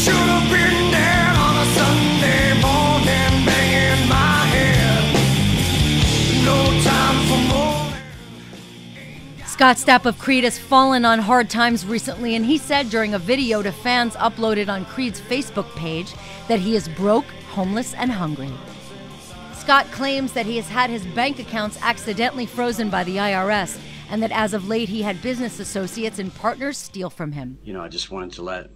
should have been dead on a Sunday morning, banging my head. No time for more. Scott Stapp of Creed has fallen on hard times recently, and he said during a video to fans uploaded on Creed's Facebook page that he is broke, homeless, and hungry. Scott claims that he has had his bank accounts accidentally frozen by the IRS, and that as of late he had business associates and partners steal from him. I just wanted to let,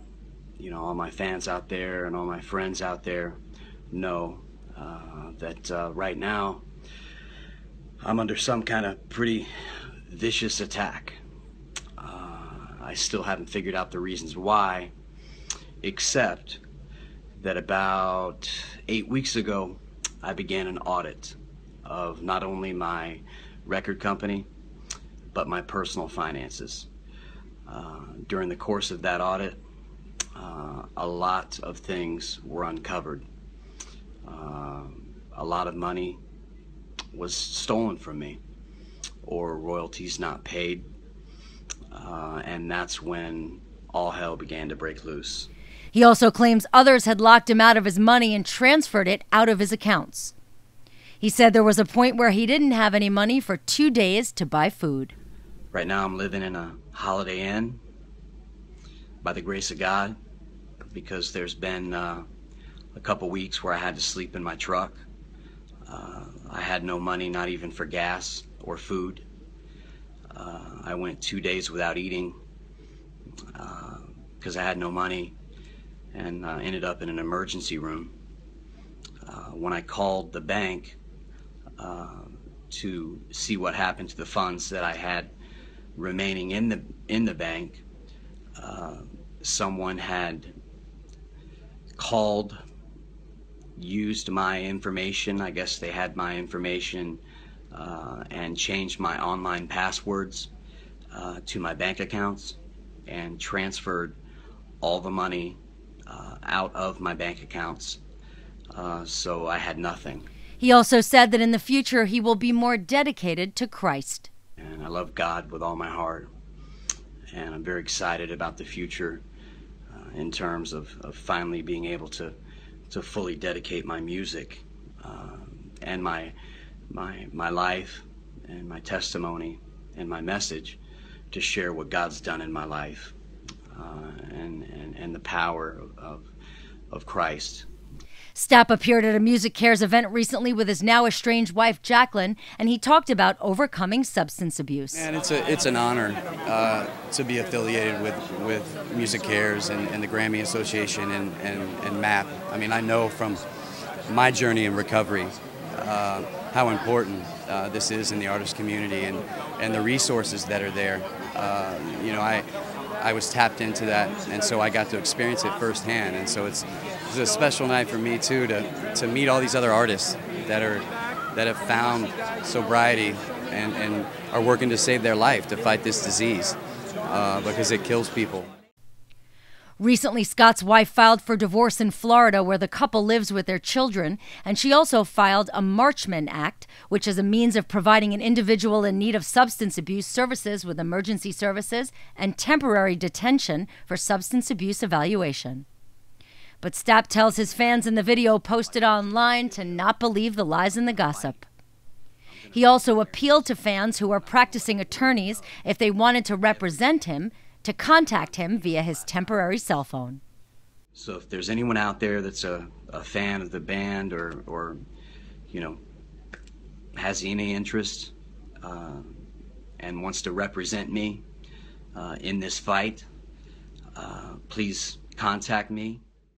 all my fans out there and all my friends out there know that right now I'm under some kind of pretty vicious attack. I still haven't figured out the reasons why, except that about 8 weeks ago, I began an audit of not only my record company, but my personal finances. During the course of that audit, a lot of things were uncovered. A lot of money was stolen from me, or royalties not paid, and that's when all hell began to break loose. He also claims others had locked him out of his money and transferred it out of his accounts. He said there was a point where he didn't have any money for 2 days to buy food. Right now I'm living in a Holiday Inn by the grace of God, because there's been a couple weeks where I had to sleep in my truck. I had no money, not even for gas or food. I went 2 days without eating because I had no money, and ended up in an emergency room. When I called the bank to see what happened to the funds that I had remaining in the bank, someone had called, used my information. I guess they had my information and changed my online passwords to my bank accounts and transferred all the money out of my bank accounts, so I had nothing. He also said that in the future he will be more dedicated to Christ. And I love God with all my heart, and I'm very excited about the future in terms of finally being able to fully dedicate my music and my life and my testimony and my message to share what God's done in my life and the power of Christ. Stapp appeared at a Music Cares event recently with his now estranged wife, Jacqueline, and he talked about overcoming substance abuse. And it's an honor to be affiliated with Music Cares and the Grammy Association and MAP. I mean, I know from my journey in recovery how important this is in the artist community and the resources that are there. I was tapped into that, and so I got to experience it firsthand. And so it's a special night for me too to meet all these other artists that have found sobriety and are working to save their life, to fight this disease because it kills people. Recently, Scott's wife filed for divorce in Florida, where the couple lives with their children, and she also filed a Marchman Act, which is a means of providing an individual in need of substance abuse services with emergency services and temporary detention for substance abuse evaluation. But Stapp tells his fans in the video posted online to not believe the lies and the gossip. He also appealed to fans who are practicing attorneys, if they wanted to represent him, to contact him via his temporary cell phone. So if there's anyone out there that's a fan of the band or has any interest and wants to represent me in this fight, please contact me.